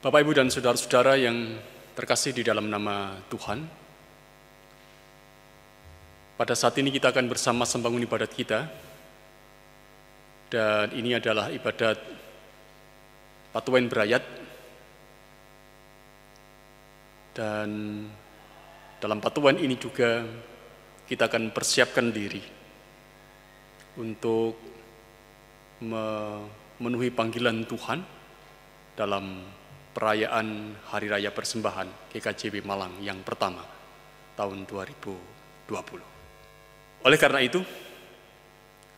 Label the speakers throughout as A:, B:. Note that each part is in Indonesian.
A: Bapak, Ibu, dan saudara-saudara yang terkasih di dalam nama Tuhan, pada saat ini kita akan bersama membangun ibadat kita, dan ini adalah ibadat Patuain Berayat, dan dalam Patuain ini juga kita akan persiapkan diri untuk memenuhi panggilan Tuhan dalam perayaan Hari Raya Persembahan GKJB Malang yang pertama tahun 2020. Oleh karena itu,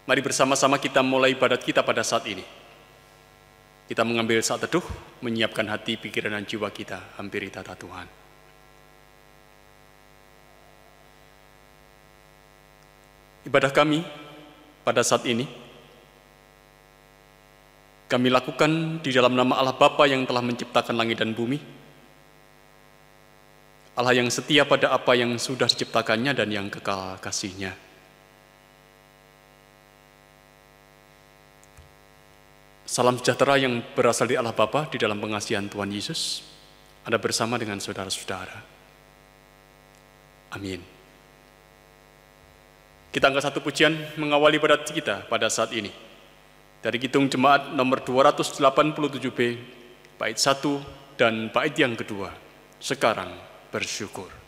A: mari bersama-sama kita mulai ibadat kita pada saat ini. Kita mengambil saat teduh, menyiapkan hati, pikiran, dan jiwa kita, hampiri tata Tuhan. Ibadah kami pada saat ini kami lakukan di dalam nama Allah Bapa yang telah menciptakan langit dan bumi, Allah yang setia pada apa yang sudah diciptakannya dan yang kekal kasih-Nya. Salam sejahtera yang berasal dari Allah Bapa di dalam pengasihan Tuhan Yesus ada bersama dengan saudara-saudara. Amin. Kita angkat satu pujian mengawali ibadat kita pada saat ini. Dari Kidung Jemaat nomor 287B, bait 1 dan bait yang kedua, Sekarang Bersyukur.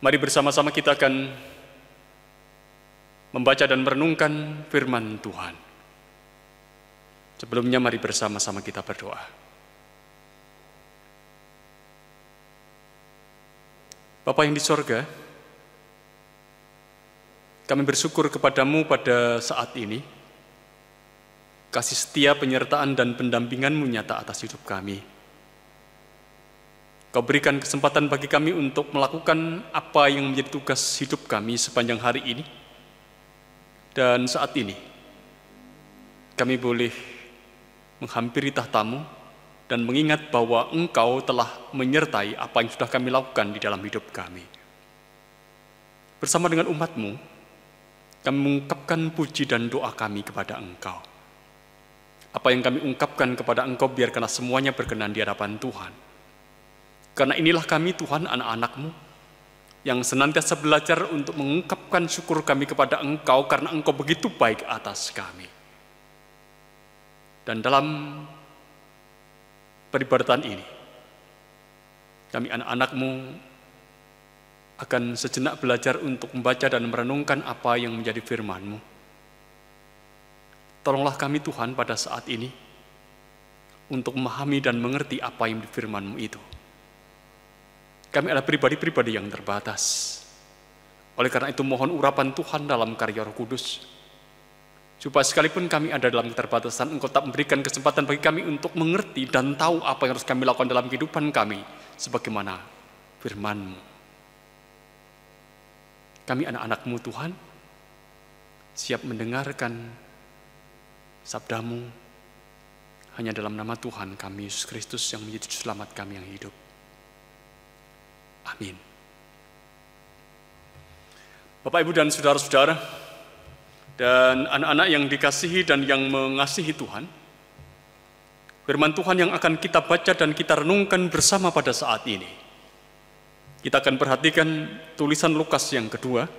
A: Mari bersama-sama kita akan membaca dan merenungkan firman Tuhan. Sebelumnya mari bersama-sama kita berdoa. Bapa yang di sorga, kami bersyukur kepadamu pada saat ini. Kasih setia, penyertaan, dan pendampingan-Mu nyata atas hidup kami. Kau berikan kesempatan bagi kami untuk melakukan apa yang menjadi tugas hidup kami sepanjang hari ini. Dan saat ini, kami boleh menghampiri tahta-Mu dan mengingat bahwa Engkau telah menyertai apa yang sudah kami lakukan di dalam hidup kami. Bersama dengan umat-Mu, kami mengungkapkan puji dan doa kami kepada Engkau. Apa yang kami ungkapkan kepada Engkau, biarkanlah semuanya berkenan di hadapan Tuhan. Karena inilah kami, Tuhan, anak-anak-Mu, yang senantiasa belajar untuk mengungkapkan syukur kami kepada Engkau, karena Engkau begitu baik atas kami. Dan dalam peribadatan ini, kami anak-anak-Mu akan sejenak belajar untuk membaca dan merenungkan apa yang menjadi firman-Mu. Tolonglah kami, Tuhan, pada saat ini, untuk memahami dan mengerti apa yang di firman-Mu itu. Kami adalah pribadi-pribadi yang terbatas. Oleh karena itu mohon urapan Tuhan dalam karya Roh Kudus. Supaya sekalipun kami ada dalam keterbatasan, Engkau tetap memberikan kesempatan bagi kami untuk mengerti dan tahu apa yang harus kami lakukan dalam kehidupan kami, sebagaimana firman-Mu. Kami anak-anak-Mu Tuhan, siap mendengarkan sabda-Mu, hanya dalam nama Tuhan kami, Yesus Kristus, yang menjadi selamat kami yang hidup. Amin. Bapak, Ibu, dan saudara-saudara, dan anak-anak yang dikasihi dan yang mengasihi Tuhan, firman Tuhan yang akan kita baca dan kita renungkan bersama pada saat ini. Kita akan perhatikan tulisan Lukas yang kedua,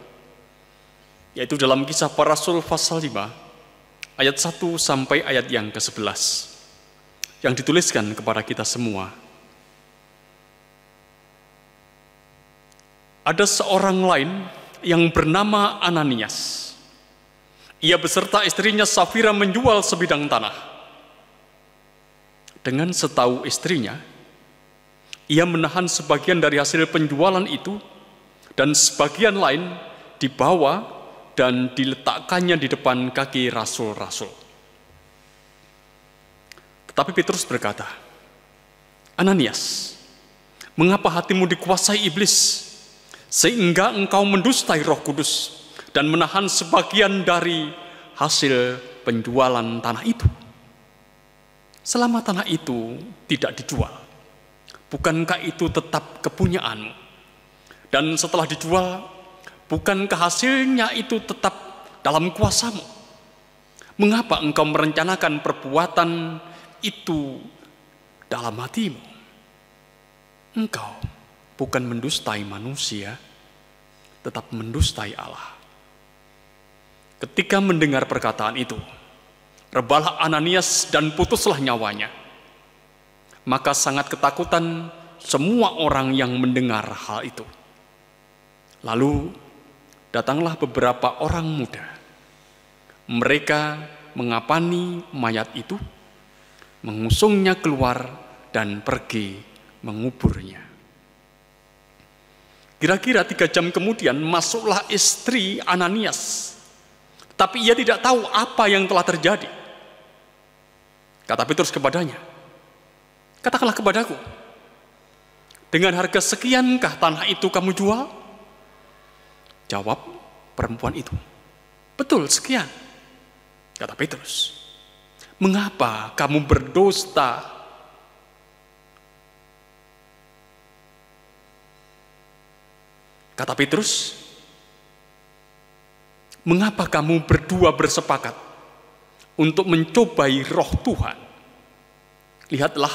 A: yaitu dalam Kisah Para Rasul pasal 5, ayat 1 sampai ayat yang ke-11, yang dituliskan kepada kita semua. Ada seorang lain yang bernama Ananias. Ia beserta istrinya Safira menjual sebidang tanah. Dengan setahu istrinya, ia menahan sebagian dari hasil penjualan itu dan sebagian lain dibawa dan diletakkannya di depan kaki rasul-rasul. Tetapi Petrus berkata, "Ananias, mengapa hatimu dikuasai iblis, sehingga engkau mendustai Roh Kudus dan menahan sebagian dari hasil penjualan tanah itu? Selama tanah itu tidak dijual, bukankah itu tetap kepunyaanmu? Dan setelah dijual, bukankah hasilnya itu tetap dalam kuasamu? Mengapa engkau merencanakan perbuatan itu dalam hatimu? Engkau bukan mendustai manusia, tetap mendustai Allah." Ketika mendengar perkataan itu, rebahlah Ananias dan putuslah nyawanya. Maka sangat ketakutan semua orang yang mendengar hal itu. Lalu datanglah beberapa orang muda. Mereka mengapani mayat itu, mengusungnya keluar dan pergi menguburnya. Kira-kira 3 jam kemudian masuklah istri Ananias, tapi ia tidak tahu apa yang telah terjadi. Kata Petrus kepadanya, "Katakanlah kepadaku, dengan harga sekiankah tanah itu kamu jual?" Jawab perempuan itu, "Betul, sekian." Kata Petrus, "Mengapa kamu berdusta?" Kata Petrus, "Mengapa kamu berdua bersepakat untuk mencobai Roh Tuhan? Lihatlah,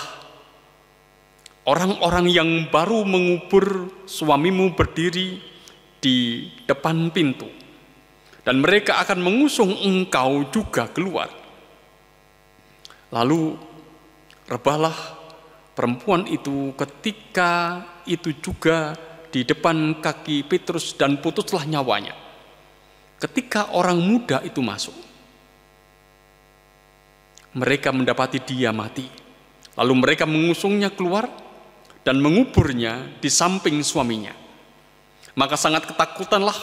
A: orang-orang yang baru mengubur suamimu berdiri di depan pintu, dan mereka akan mengusung engkau juga keluar." Lalu rebahlah perempuan itu ketika itu juga di depan kaki Petrus dan putuslah nyawanya. Ketika orang muda itu masuk, mereka mendapati dia mati. Lalu mereka mengusungnya keluar dan menguburnya di samping suaminya. Maka sangat ketakutanlah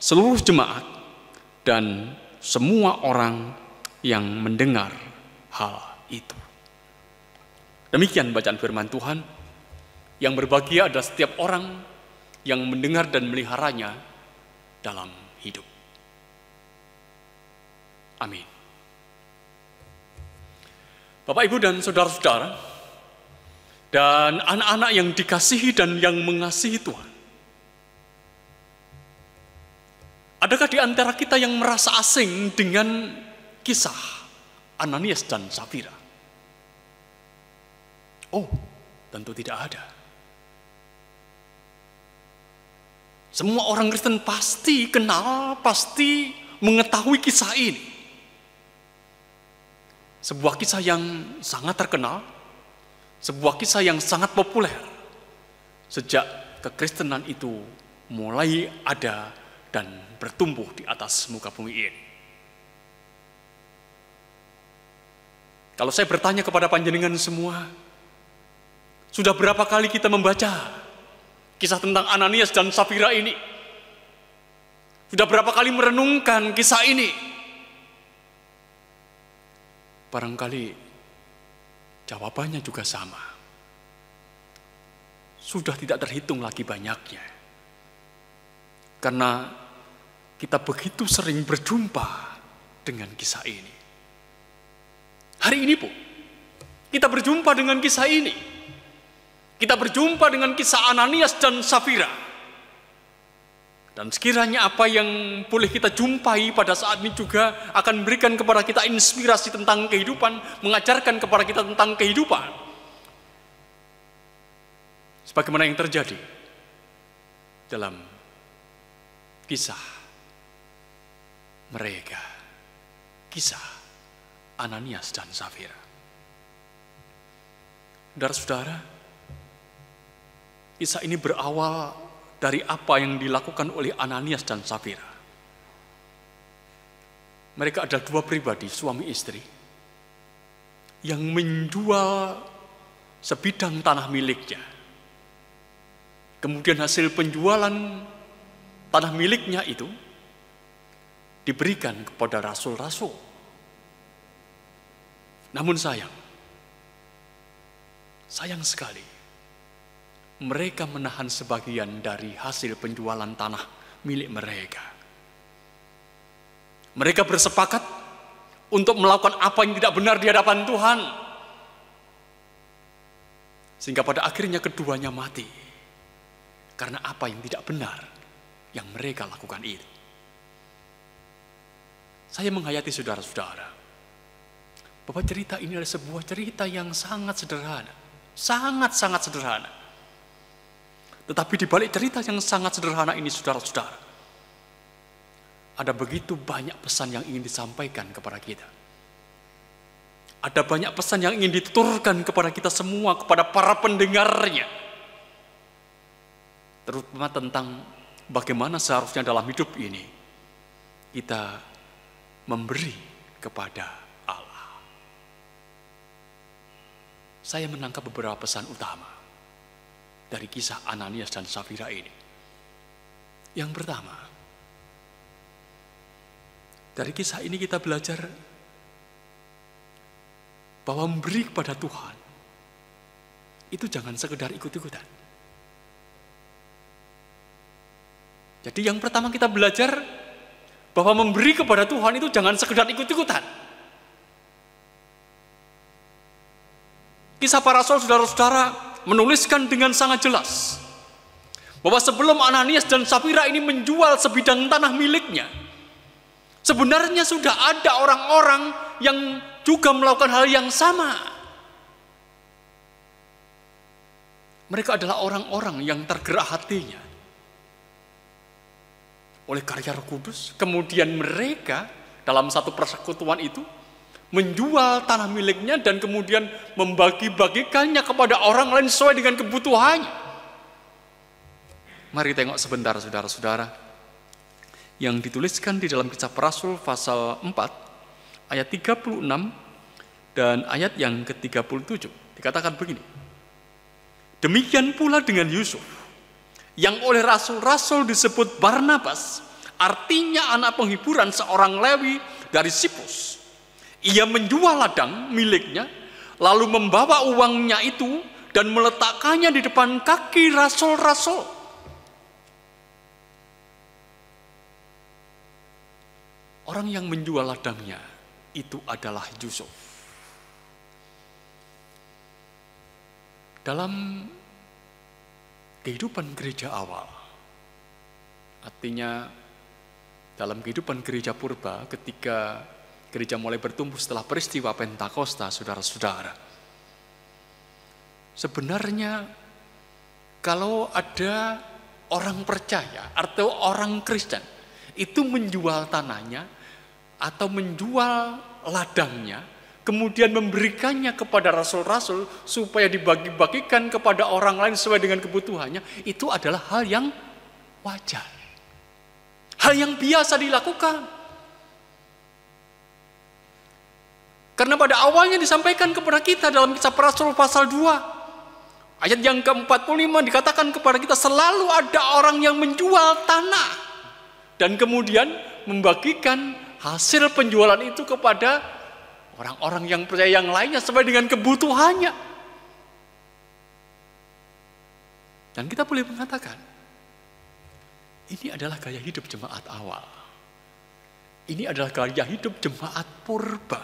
A: seluruh jemaat dan semua orang yang mendengar hal itu. Demikian bacaan firman Tuhan. Yang berbahagia adalah setiap orang yang mendengar dan meliharanya dalam hidup. Amin. Bapak, Ibu, dan saudara-saudara, dan anak-anak yang dikasihi dan yang mengasihi Tuhan, adakah di antara kita yang merasa asing dengan kisah Ananias dan Safira? Oh, tentu tidak ada. Semua orang Kristen pasti kenal, pasti mengetahui kisah ini. Sebuah kisah yang sangat terkenal, sebuah kisah yang sangat populer sejak kekristenan itu mulai ada dan bertumbuh di atas muka bumi ini. Kalau saya bertanya kepada panjenengan semua, sudah berapa kali kita membaca kisah tentang Ananias dan Safira ini? Sudah berapa kali merenungkan kisah ini? Barangkali jawabannya juga sama. Sudah tidak terhitung lagi banyaknya. Karena kita begitu sering berjumpa dengan kisah ini. Hari ini pun kita berjumpa dengan kisah ini. Kita berjumpa dengan kisah Ananias dan Safira. Dan sekiranya apa yang boleh kita jumpai pada saat ini juga akan memberikan kepada kita inspirasi tentang kehidupan, mengajarkan kepada kita tentang kehidupan. Sebagaimana yang terjadi dalam kisah mereka, kisah Ananias dan Safira. Saudara-saudara, kisah ini berawal dari apa yang dilakukan oleh Ananias dan Safira. Mereka adalah dua pribadi, suami istri, yang menjual sebidang tanah miliknya. Kemudian hasil penjualan tanah miliknya itu diberikan kepada rasul-rasul. Namun sayang sekali, mereka menahan sebagian dari hasil penjualan tanah milik mereka. Mereka bersepakat untuk melakukan apa yang tidak benar di hadapan Tuhan. Sehingga pada akhirnya keduanya mati. Karena apa yang tidak benar yang mereka lakukan itu. Saya menghayati saudara-saudara, bahwa cerita ini adalah sebuah cerita yang sangat sederhana. Sangat-sangat sederhana. Tetapi di balik cerita yang sangat sederhana ini, saudara-saudara, ada begitu banyak pesan yang ingin disampaikan kepada kita. Ada banyak pesan yang ingin dituturkan kepada kita semua, kepada para pendengarnya. Terutama tentang bagaimana seharusnya dalam hidup ini kita memberi kepada Allah. Saya menangkap beberapa pesan utama dari kisah Ananias dan Safira ini. Yang pertama, dari kisah ini kita belajar bahwa memberi kepada Tuhan itu jangan sekedar ikut-ikutan. Jadi yang pertama kita belajar bahwa memberi kepada Tuhan itu jangan sekedar ikut-ikutan. Kisah para rasul, saudara-saudara, menuliskan dengan sangat jelas bahwa sebelum Ananias dan Safira ini menjual sebidang tanah miliknya, sebenarnya sudah ada orang-orang yang juga melakukan hal yang sama. Mereka adalah orang-orang yang tergerak hatinya oleh karya Roh Kudus. Kemudian mereka dalam satu persekutuan itu menjual tanah miliknya dan kemudian membagi-bagikannya kepada orang lain sesuai dengan kebutuhannya. Mari tengok sebentar saudara-saudara yang dituliskan di dalam Kisah Para Rasul pasal 4 ayat 36 dan ayat yang ke-37. Dikatakan begini. Demikian pula dengan Yusuf yang oleh rasul-rasul disebut Barnabas, artinya anak penghiburan seorang Lewi dari Siprus. Ia menjual ladang miliknya, lalu membawa uangnya itu dan meletakkannya di depan kaki rasul-rasul. Orang yang menjual ladangnya itu adalah Yusuf. Dalam kehidupan gereja awal, artinya dalam kehidupan gereja purba ketika gereja mulai bertumbuh setelah peristiwa Pentakosta, saudara-saudara. Sebenarnya kalau ada orang percaya atau orang Kristen itu menjual tanahnya atau menjual ladangnya, kemudian memberikannya kepada rasul-rasul supaya dibagi-bagikan kepada orang lain sesuai dengan kebutuhannya, itu adalah hal yang wajar. Hal yang biasa dilakukan. Karena pada awalnya disampaikan kepada kita dalam Kisah Para Rasul pasal 2. Ayat yang ke-45 dikatakan kepada kita selalu ada orang yang menjual tanah. Dan kemudian membagikan hasil penjualan itu kepada orang-orang yang percaya yang lainnya sesuai dengan kebutuhannya. Dan kita boleh mengatakan, ini adalah gaya hidup jemaat awal. Ini adalah gaya hidup jemaat purba.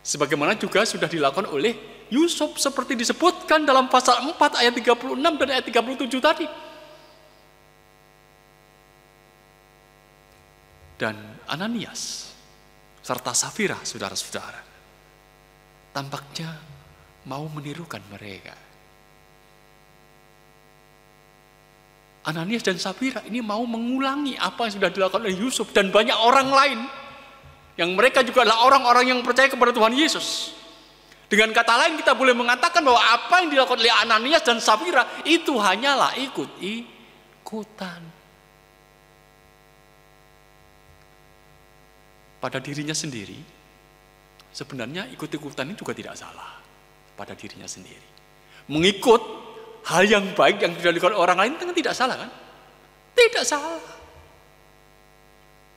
A: Sebagaimana juga sudah dilakukan oleh Yusuf seperti disebutkan dalam pasal 4 ayat 36 dan ayat 37 tadi. Dan Ananias serta Safira, saudara-saudara, tampaknya mau menirukan mereka. Ananias dan Safira ini mau mengulangi apa yang sudah dilakukan oleh Yusuf dan banyak orang lain, yang mereka juga adalah orang-orang yang percaya kepada Tuhan Yesus. Dengan kata lain, kita boleh mengatakan bahwa apa yang dilakukan oleh Ananias dan Safira itu hanyalah ikut-ikutan. Pada dirinya sendiri, sebenarnya ikut-ikutan ini juga tidak salah. Pada dirinya sendiri, mengikut hal yang baik yang sudah dilakukan orang lain kan tidak salah, kan? Tidak salah.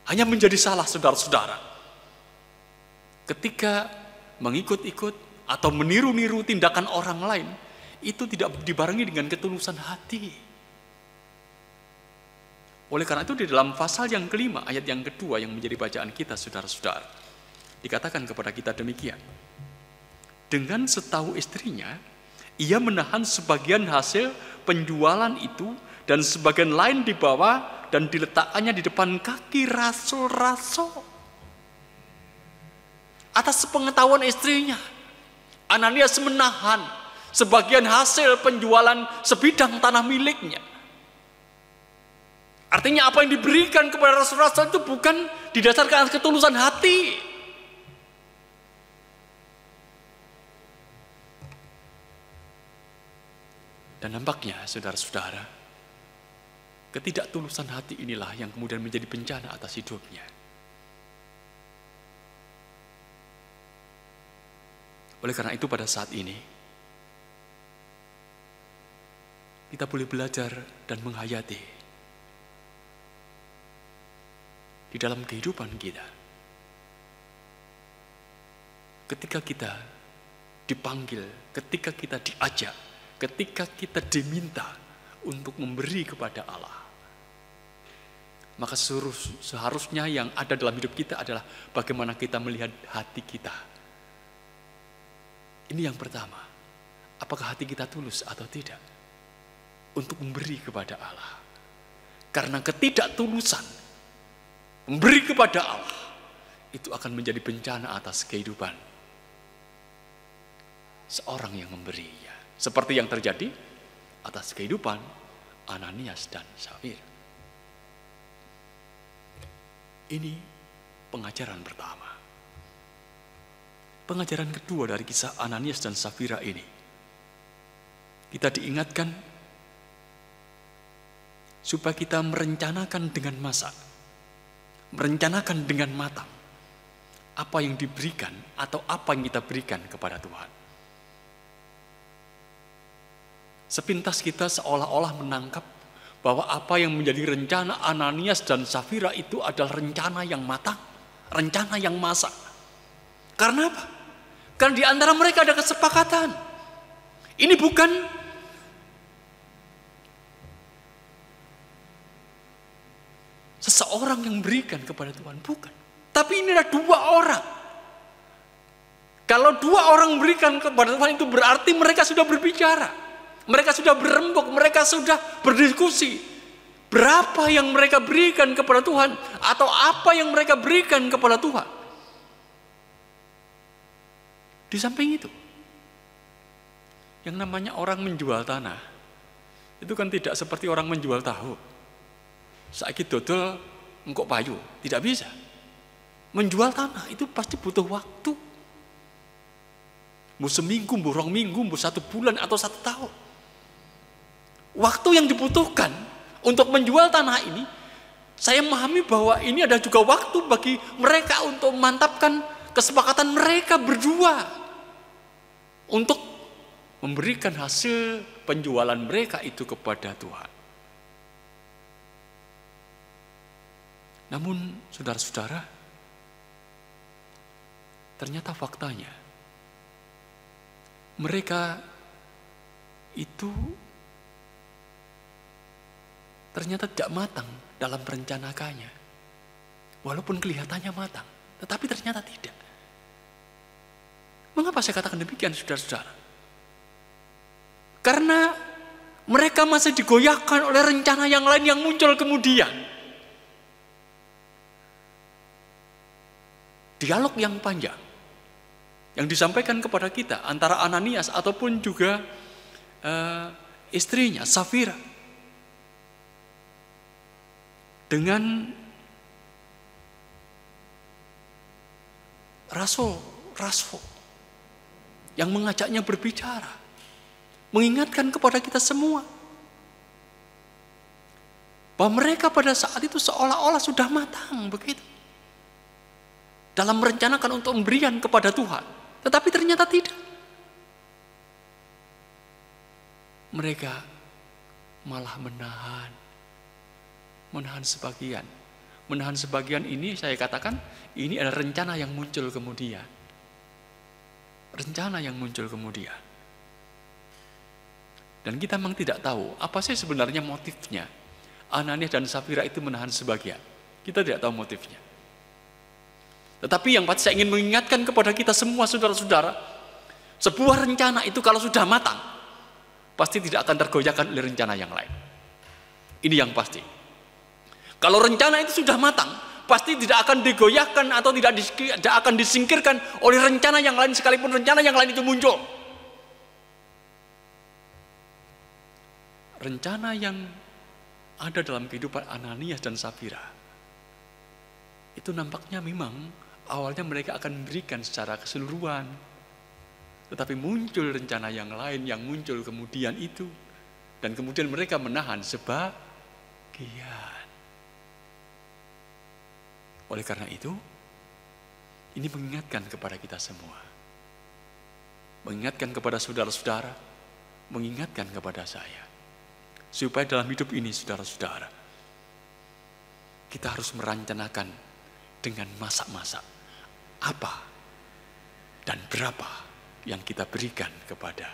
A: Hanya menjadi salah, saudara-saudara, ketika mengikut-ikut atau meniru-niru tindakan orang lain, itu tidak dibarengi dengan ketulusan hati. Oleh karena itu di dalam pasal yang kelima, ayat yang kedua yang menjadi bacaan kita, saudara-saudara, dikatakan kepada kita demikian. Dengan setahu istrinya, ia menahan sebagian hasil penjualan itu dan sebagian lain dibawa dan diletakkannya di depan kaki rasul-rasul. Atas sepengetahuan istrinya, Ananias menahan sebagian hasil penjualan sebidang tanah miliknya. Artinya apa yang diberikan kepada rasul-rasul itu bukan didasarkan atas ketulusan hati. Dan nampaknya, saudara-saudara, ketidaktulusan hati inilah yang kemudian menjadi bencana atas hidupnya. Oleh karena itu pada saat ini, kita boleh belajar dan menghayati di dalam kehidupan kita. Ketika kita dipanggil, ketika kita diajak, ketika kita diminta untuk memberi kepada Allah, maka seharusnya yang ada dalam hidup kita adalah bagaimana kita melihat hati kita. Ini yang pertama, apakah hati kita tulus atau tidak untuk memberi kepada Allah. Karena ketidaktulusan memberi kepada Allah itu akan menjadi bencana atas kehidupan seorang yang memberinya. Seperti yang terjadi atas kehidupan Ananias dan Safira. Ini pengajaran pertama. Pengajaran kedua dari kisah Ananias dan Safira ini, kita diingatkan supaya kita merencanakan dengan masak, merencanakan dengan matang apa yang diberikan atau apa yang kita berikan kepada Tuhan. Sepintas kita seolah-olah menangkap bahwa apa yang menjadi rencana Ananias dan Safira itu adalah rencana yang matang, rencana yang masak. Karena apa? Karena di antara mereka ada kesepakatan. Ini bukan seseorang yang berikan kepada Tuhan, bukan. Tapi ini ada dua orang. Kalau dua orang berikan kepada Tuhan itu berarti mereka sudah berbicara. Mereka sudah berembuk, mereka sudah berdiskusi. Berapa yang mereka berikan kepada Tuhan atau apa yang mereka berikan kepada Tuhan. Di samping itu, yang namanya orang menjual tanah, itu kan tidak seperti orang menjual tahu. Saiki dodol engkok payu, tidak bisa. Menjual tanah itu pasti butuh waktu. Mau seminggu, mau rong minggu, mau 1 bulan atau 1 tahun. Waktu yang dibutuhkan untuk menjual tanah ini, saya memahami bahwa ini ada juga waktu bagi mereka untuk memantapkan kesepakatan mereka berdua untuk memberikan hasil penjualan mereka itu kepada Tuhan. Namun, saudara-saudara, Ternyata faktanya, mereka itu ternyata tidak matang dalam merencanakannya. Walaupun kelihatannya matang, tetapi ternyata tidak. Mengapa saya katakan demikian, saudara-saudara? Karena mereka masih digoyahkan oleh rencana yang lain yang muncul kemudian. Dialog yang panjang yang disampaikan kepada kita antara Ananias ataupun juga istrinya Safira dengan rasul yang mengajaknya berbicara, mengingatkan kepada kita semua bahwa mereka pada saat itu seolah-olah sudah matang begitu dalam merencanakan untuk pemberian kepada Tuhan. Tetapi ternyata tidak. Mereka malah menahan sebagian. Menahan sebagian ini saya katakan, ini adalah rencana yang muncul kemudian. Rencana yang muncul kemudian. Dan kita memang tidak tahu apa sih sebenarnya motifnya. Ananias dan Safira itu menahan sebagian. Kita tidak tahu motifnya. Tetapi yang pasti saya ingin mengingatkan kepada kita semua saudara-saudara, sebuah rencana itu kalau sudah matang, pasti tidak akan tergoyahkan oleh rencana yang lain. Ini yang pasti. Kalau rencana itu sudah matang, pasti tidak akan digoyahkan atau tidak akan disingkirkan oleh rencana yang lain sekalipun rencana yang lain itu muncul. Rencana yang ada dalam kehidupan Ananias dan Safira itu nampaknya memang awalnya mereka akan memberikan secara keseluruhan. Tetapi muncul rencana yang lain yang muncul kemudian itu. Dan kemudian mereka menahan sebagian. Oleh karena itu, ini mengingatkan kepada kita semua. Mengingatkan kepada saudara-saudara. Mengingatkan kepada saya. Supaya dalam hidup ini saudara-saudara, kita harus merencanakan dengan masak-masak apa dan berapa yang kita berikan kepada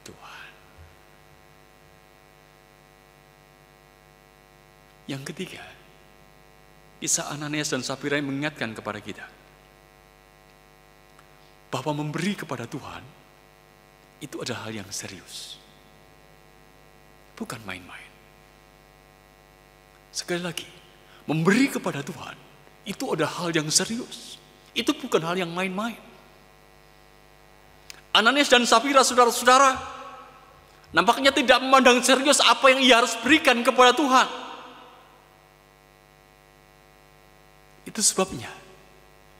A: Tuhan. Yang ketiga, kisah Ananias dan Safira yang mengingatkan kepada kita bahwa memberi kepada Tuhan itu adalah hal yang serius, bukan main-main. Sekali lagi, memberi kepada Tuhan itu adalah hal yang serius. Itu bukan hal yang main-main. Ananias dan Safira, saudara-saudara, nampaknya tidak memandang serius apa yang ia harus berikan kepada Tuhan. Itu sebabnya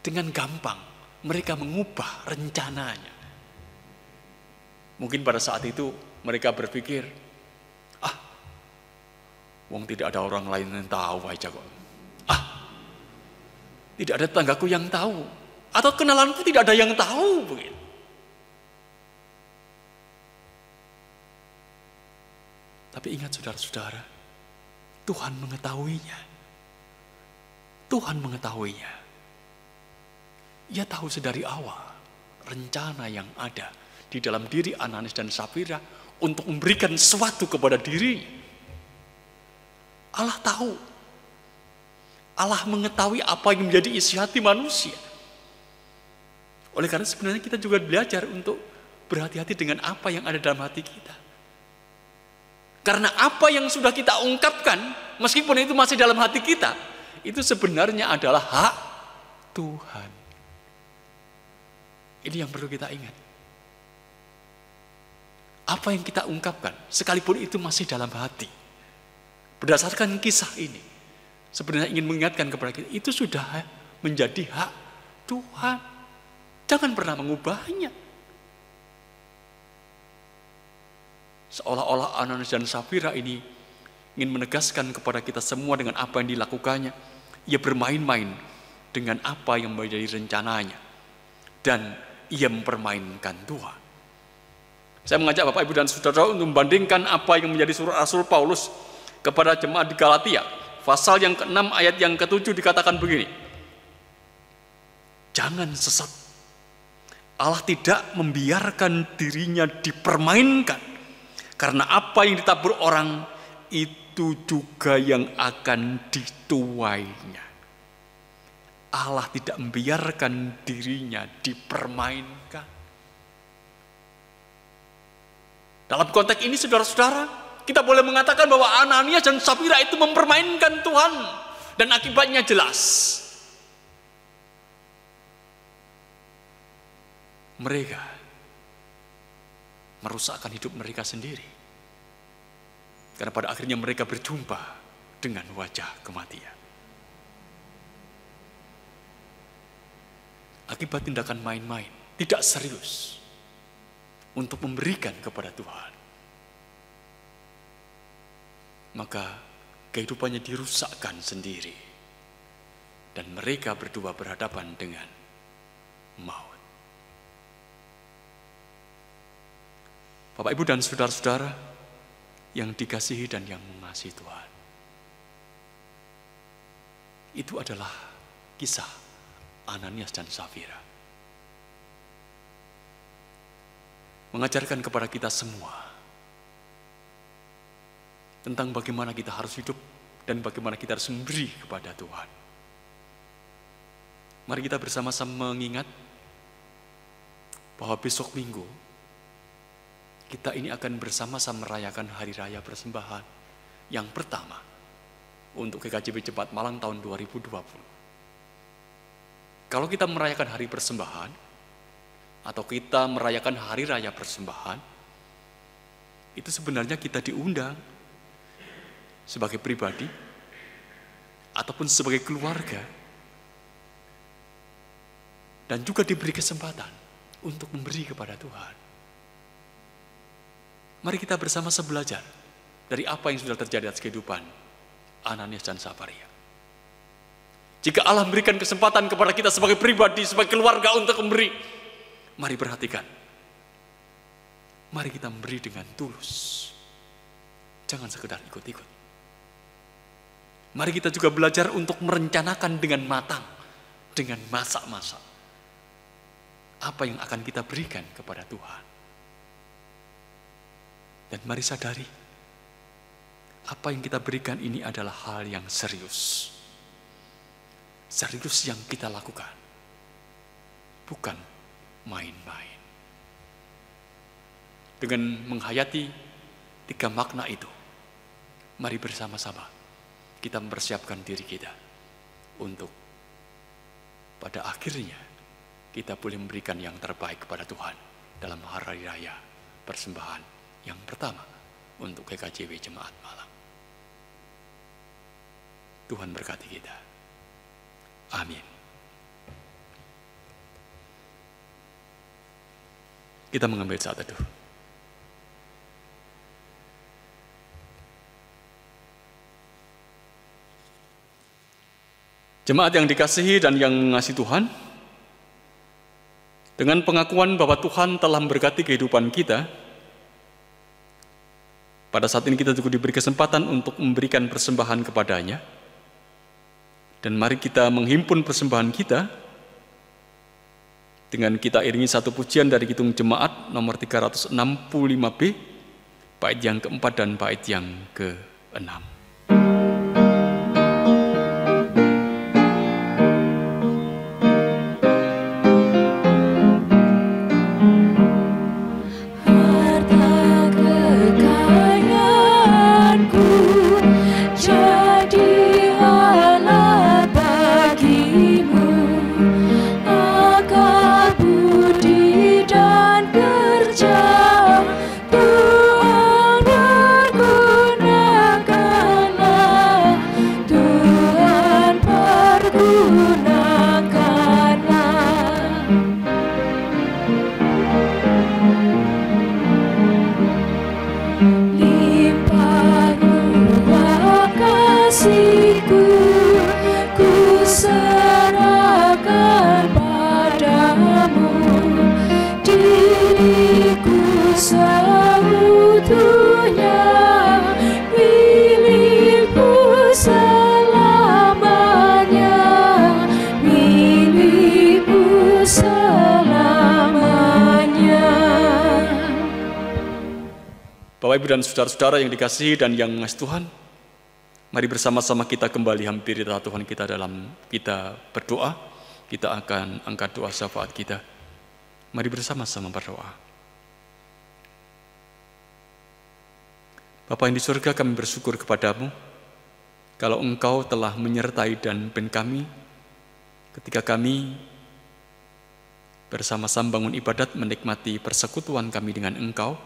A: dengan gampang mereka mengubah rencananya. Mungkin pada saat itu mereka berpikir, wong tidak ada orang lain yang tahu aja kok. Tidak ada tetanggaku yang tahu. Atau kenalanku tidak ada yang tahu. Begitu. Tapi ingat saudara-saudara, Tuhan mengetahuinya. Tuhan mengetahuinya. Ia tahu sedari awal rencana yang ada di dalam diri Ananias dan Safira untuk memberikan sesuatu kepada dirinya. Allah tahu. Allah mengetahui apa yang menjadi isi hati manusia. Oleh karena sebenarnya kita juga belajar untuk berhati-hati dengan apa yang ada dalam hati kita. Karena apa yang sudah kita ungkapkan, meskipun itu masih dalam hati kita, itu sebenarnya adalah hak Tuhan. Ini yang perlu kita ingat. Apa yang kita ungkapkan, sekalipun itu masih dalam hati. Berdasarkan kisah ini, sebenarnya ingin mengingatkan kepada kita, itu sudah menjadi hak Tuhan. Jangan pernah mengubahnya. Seolah-olah Ananias dan Safira ini ingin menegaskan kepada kita semua dengan apa yang dilakukannya. Ia bermain-main dengan apa yang menjadi rencananya. Dan ia mempermainkan Tuhan. Saya mengajak Bapak, Ibu, dan Saudara untuk membandingkan apa yang menjadi surat Rasul Paulus kepada jemaat di Galatia. Pasal yang ke-6 ayat yang ke-7 dikatakan begini. Jangan sesat Allah tidak membiarkan dirinya dipermainkan. Karena apa yang ditabur orang, itu juga yang akan dituainya. Allah tidak membiarkan dirinya dipermainkan. Dalam konteks ini saudara-saudara, kita boleh mengatakan bahwa Ananias dan Safira itu mempermainkan Tuhan. Dan akibatnya jelas. Mereka merusakkan hidup mereka sendiri. Karena pada akhirnya mereka berjumpa dengan wajah kematian. Akibat tindakan main-main, tidak serius untuk memberikan kepada Tuhan. Maka kehidupannya dirusakkan sendiri. Dan mereka berdua berhadapan dengan maut. Bapak, Ibu, dan saudara-saudara yang dikasihi dan yang mengasihi Tuhan. Itu adalah kisah Ananias dan Safira. Mengajarkan kepada kita semua tentang bagaimana kita harus hidup dan bagaimana kita harus memberi kepada Tuhan. Mari kita bersama-sama mengingat bahwa besok Minggu kita ini akan bersama-sama merayakan Hari Raya Persembahan yang pertama untuk GKJB Jemaat Malang tahun 2020. Kalau kita merayakan Hari Persembahan atau kita merayakan Hari Raya Persembahan, itu sebenarnya kita diundang sebagai pribadi ataupun sebagai keluarga dan juga diberi kesempatan untuk memberi kepada Tuhan. Mari kita bersama-sama belajar dari apa yang sudah terjadi atas kehidupan Ananias dan Safira. Jika Allah memberikan kesempatan kepada kita sebagai pribadi, sebagai keluarga untuk memberi, mari perhatikan. Mari kita memberi dengan tulus. Jangan sekedar ikut-ikut. Mari kita juga belajar untuk merencanakan dengan matang, dengan masak-masak. Apa yang akan kita berikan kepada Tuhan. Dan mari sadari, apa yang kita berikan ini adalah hal yang serius. Serius yang kita lakukan. Bukan main-main. Dengan menghayati 3 makna itu, mari bersama-sama kita mempersiapkan diri kita untuk pada akhirnya kita boleh memberikan yang terbaik kepada Tuhan dalam hari raya persembahan yang pertama untuk GKJB Jemaat Malang. Tuhan berkati kita. Amin. Kita mengambil saat teduh. Jemaat yang dikasihi dan yang mengasihi Tuhan, dengan pengakuan bahwa Tuhan telah memberkati kehidupan kita, pada saat ini kita juga diberi kesempatan untuk memberikan persembahan kepadanya. Dan mari kita menghimpun persembahan kita dengan kita iringi satu pujian dari Kidung Jemaat nomor 365B, bait yang keempat dan bait yang ke-6.
B: Tuhan bergunakan
A: Bapak Ibu dan saudara-saudara yang dikasihi dan yang mengasihi Tuhan, mari bersama-sama kita kembali hampiri Allah Tuhan kita dalam kita berdoa. Kita akan angkat doa syafaat kita. Mari bersama-sama berdoa. Bapa yang di surga, kami bersyukur kepadamu kalau Engkau telah menyertai dan pimpin kami ketika kami bersama-sama bangun ibadat menikmati persekutuan kami dengan Engkau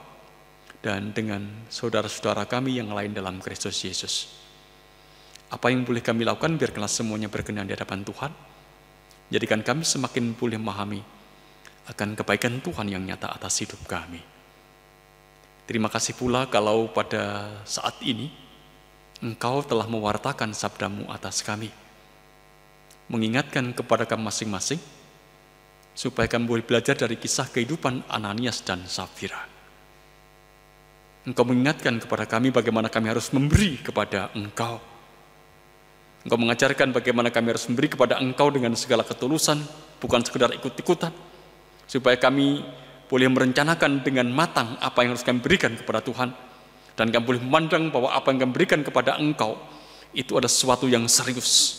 A: dan dengan saudara-saudara kami yang lain dalam Kristus Yesus. Apa yang boleh kami lakukan, biarkanlah semuanya berkenan di hadapan Tuhan. Jadikan kami semakin boleh memahami akan kebaikan Tuhan yang nyata atas hidup kami. Terima kasih pula kalau pada saat ini Engkau telah mewartakan sabdamu atas kami, mengingatkan kepada kami masing-masing, supaya kami boleh belajar dari kisah kehidupan Ananias dan Safira. Engkau mengingatkan kepada kami bagaimana kami harus memberi kepada Engkau. Engkau mengajarkan bagaimana kami harus memberi kepada Engkau dengan segala ketulusan, bukan sekedar ikut-ikutan, supaya kami boleh merencanakan dengan matang apa yang harus kami berikan kepada Tuhan, dan kami boleh memandang bahwa apa yang kami berikan kepada Engkau itu ada sesuatu yang serius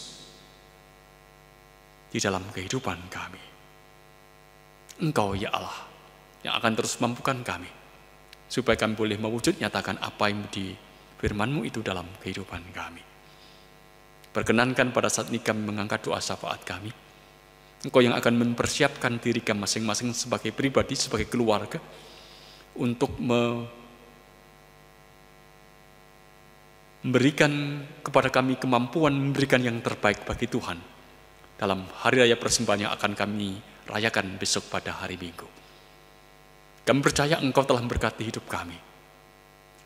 A: di dalam kehidupan kami. Engkau ya Allah yang akan terus mampukan kami, supaya kami boleh mewujud nyatakan apa yang di firman-Mu itu dalam kehidupan kami. Perkenankan pada saat ini kami mengangkat doa syafaat kami. Engkau yang akan mempersiapkan diri kami masing-masing sebagai pribadi, sebagai keluarga, untuk memberikan kepada kami kemampuan memberikan yang terbaik bagi Tuhan dalam hari raya persembahan yang akan kami rayakan besok pada hari Minggu. Kami percaya Engkau telah memberkati hidup kami.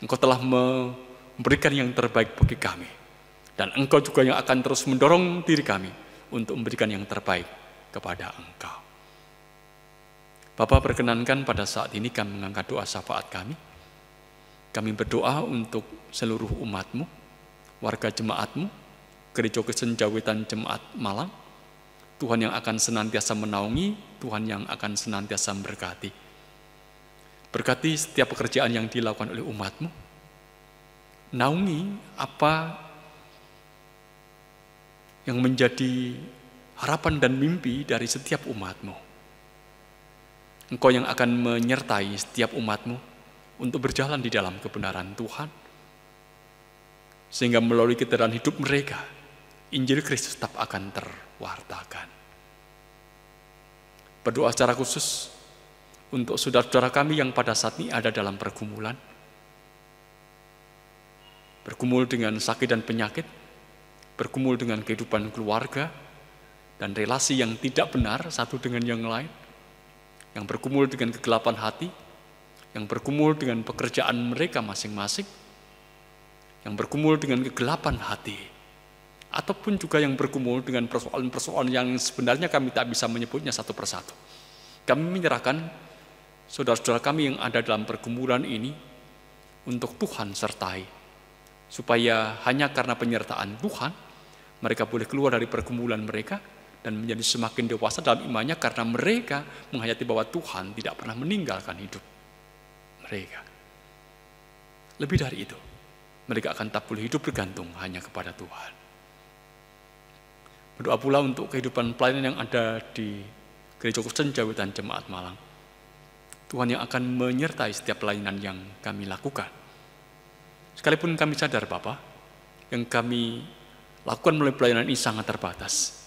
A: Engkau telah memberikan yang terbaik bagi kami. Dan Engkau juga yang akan terus mendorong diri kami untuk memberikan yang terbaik kepada Engkau. Bapa, perkenankan pada saat ini kami mengangkat doa syafaat kami. Kami berdoa untuk seluruh umat-Mu, warga jemaat-Mu, Gereja Kristen Jawitan Jemaat Malang. Tuhan yang akan senantiasa menaungi, Tuhan yang akan senantiasa memberkati. Berkati setiap pekerjaan yang dilakukan oleh umat-Mu. Naungi apa yang menjadi harapan dan mimpi dari setiap umat-Mu. Engkau yang akan menyertai setiap umat-Mu untuk berjalan di dalam kebenaran Tuhan, sehingga melalui keterangan hidup mereka, Injil Kristus tetap akan terwartakan. Berdoa secara khusus untuk saudara-saudara kami yang pada saat ini ada dalam pergumulan, bergumul dengan sakit dan penyakit, bergumul dengan kehidupan keluarga, dan relasi yang tidak benar satu dengan yang lain, yang bergumul dengan kegelapan hati, yang bergumul dengan pekerjaan mereka masing-masing, yang bergumul dengan kegelapan hati, ataupun juga yang bergumul dengan persoalan-persoalan yang sebenarnya kami tak bisa menyebutnya satu persatu. Kami menyerahkan saudara-saudara kami yang ada dalam pergumulan ini untuk Tuhan sertai, supaya hanya karena penyertaan Tuhan, mereka boleh keluar dari pergumulan mereka dan menjadi semakin dewasa dalam imannya, karena mereka menghayati bahwa Tuhan tidak pernah meninggalkan hidup mereka. Lebih dari itu, mereka akan tak boleh hidup bergantung hanya kepada Tuhan. Berdoa pula untuk kehidupan pelayanan yang ada di Gereja Kristen Jawitan Jemaat Malang. Tuhan yang akan menyertai setiap pelayanan yang kami lakukan. Sekalipun kami sadar Bapa, yang kami lakukan melalui pelayanan ini sangat terbatas.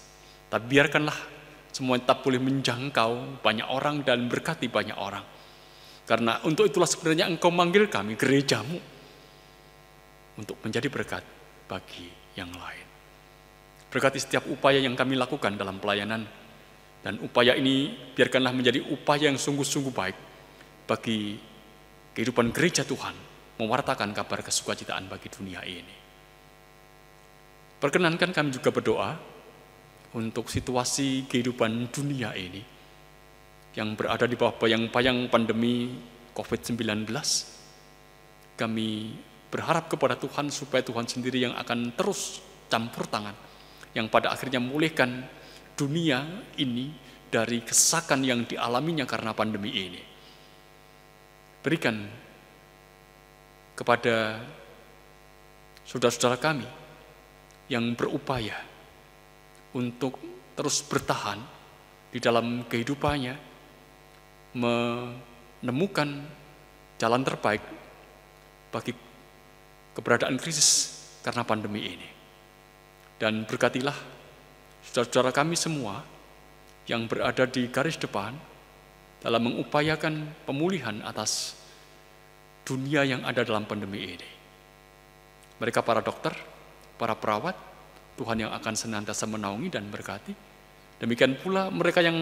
A: Tapi biarkanlah semua tetap boleh menjangkau banyak orang dan berkati banyak orang. Karena untuk itulah sebenarnya Engkau manggil kami, gereja-Mu, untuk menjadi berkat bagi yang lain. Berkati setiap upaya yang kami lakukan dalam pelayanan. Dan upaya ini biarkanlah menjadi upaya yang sungguh-sungguh baik bagi kehidupan gereja Tuhan, mewartakan kabar kesukacitaan bagi dunia ini. Perkenankan kami juga berdoa untuk situasi kehidupan dunia ini yang berada di bawah bayang-bayang pandemi COVID-19. Kami berharap kepada Tuhan supaya Tuhan sendiri yang akan terus campur tangan, yang pada akhirnya memulihkan dunia ini dari kesesakan yang dialaminya karena pandemi ini. Berikan kepada saudara-saudara kami yang berupaya untuk terus bertahan di dalam kehidupannya, menemukan jalan terbaik bagi keberadaan krisis karena pandemi ini. Dan berkatilah saudara-saudara kami semua yang berada di garis depan dalam mengupayakan pemulihan atas dunia yang ada dalam pandemi ini. Mereka para dokter, para perawat, Tuhan yang akan senantiasa menaungi dan berkati. Demikian pula mereka yang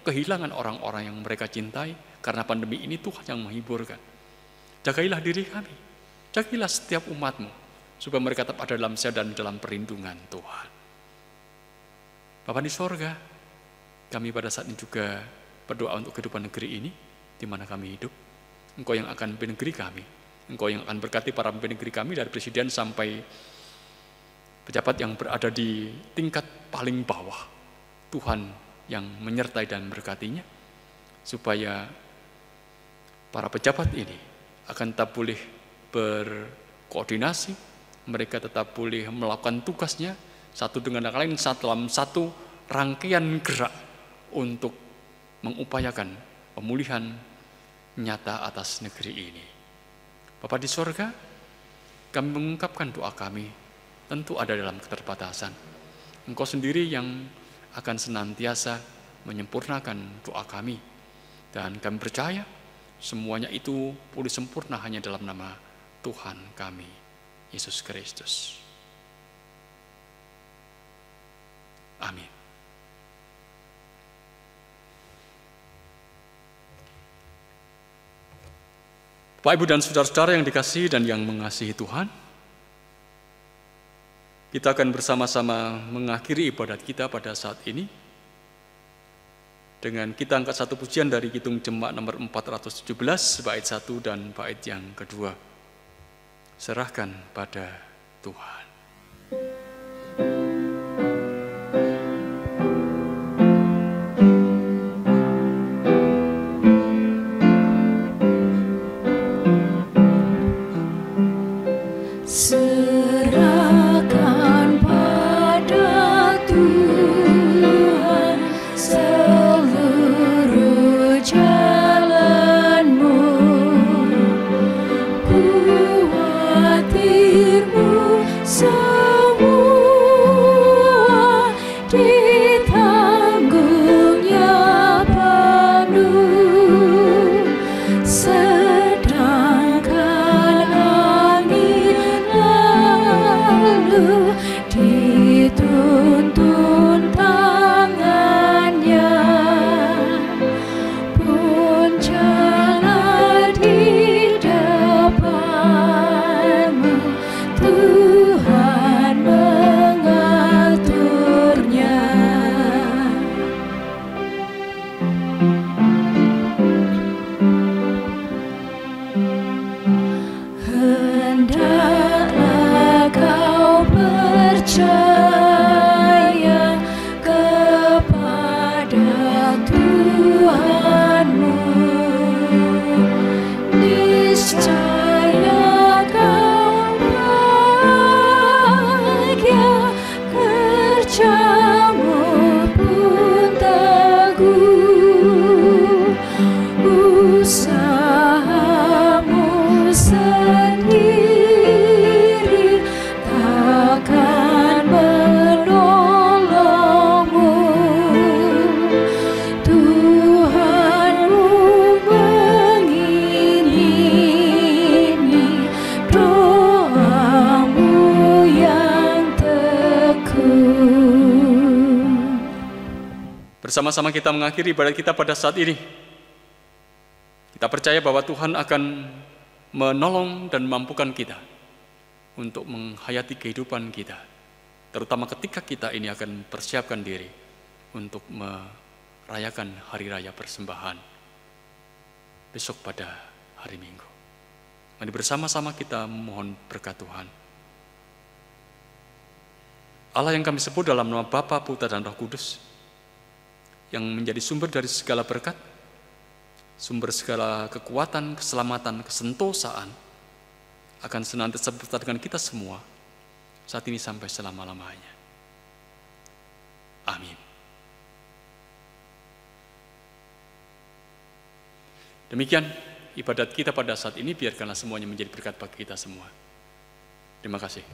A: kehilangan orang-orang yang mereka cintai karena pandemi ini, Tuhan yang menghiburkan. Jagailah diri kami, jagailah setiap umat-Mu, supaya mereka tetap ada dalam sehat dan dalam perlindungan Tuhan. Bapa di sorga, kami pada saat ini juga berdoa untuk kehidupan negeri ini, di mana kami hidup. Engkau yang akan memimpin negeri kami, Engkau yang akan berkati para pemimpin negeri kami, dari presiden sampai pejabat yang berada di tingkat paling bawah. Tuhan yang menyertai dan berkatinya, supaya para pejabat ini akan tetap boleh berkoordinasi, mereka tetap boleh melakukan tugasnya satu dengan yang lain dalam satu rangkaian gerak untuk mengupayakan pemulihan nyata atas negeri ini. Bapa di sorga, kami mengungkapkan doa kami, tentu ada dalam keterbatasan. Engkau sendiri yang akan senantiasa menyempurnakan doa kami. Dan kami percaya semuanya itu pulih sempurna hanya dalam nama Tuhan kami, Yesus Kristus. Amin. Bapak, Ibu, dan saudara-saudara yang dikasihi dan yang mengasihi Tuhan, kita akan bersama-sama mengakhiri ibadat kita pada saat ini dengan kita angkat satu pujian dari Kidung Jemaat nomor 417, bait 1 dan bait yang kedua. Serahkan pada Tuhan.
B: Serahkan pada Tuhan seluruh jalanmu, khawatirmu semua ditanggungnya penuh. Sedangkan angin lalu dituntun tangannya, pun jalan di depanmu, Tuhan mengaturnya. Hendaklah kau percaya kepada Tuhanmu, niscaya kau bahagia, kerjamu pun teguh, usahamu sendiri takkan menolongmu. Tuhanmu mengingini doamu yang tekun.
A: Bersama-sama kita mengakhiri ibadat kita pada saat ini. Kita percaya bahwa Tuhan akan menolong dan memampukan kita untuk menghayati kehidupan kita, terutama ketika kita ini akan persiapkan diri untuk merayakan hari raya persembahan besok pada hari Minggu. Mari bersama-sama kita mohon berkat Tuhan. Allah yang kami sebut dalam nama Bapa, Putra, dan Roh Kudus, yang menjadi sumber dari segala berkat, sumber segala kekuatan, keselamatan, kesentosaan, akan senantiasa beserta dengan kita semua, saat ini sampai selama-lamanya. Amin. Demikian ibadat kita pada saat ini, biarkanlah semuanya menjadi berkat bagi kita semua. Terima kasih.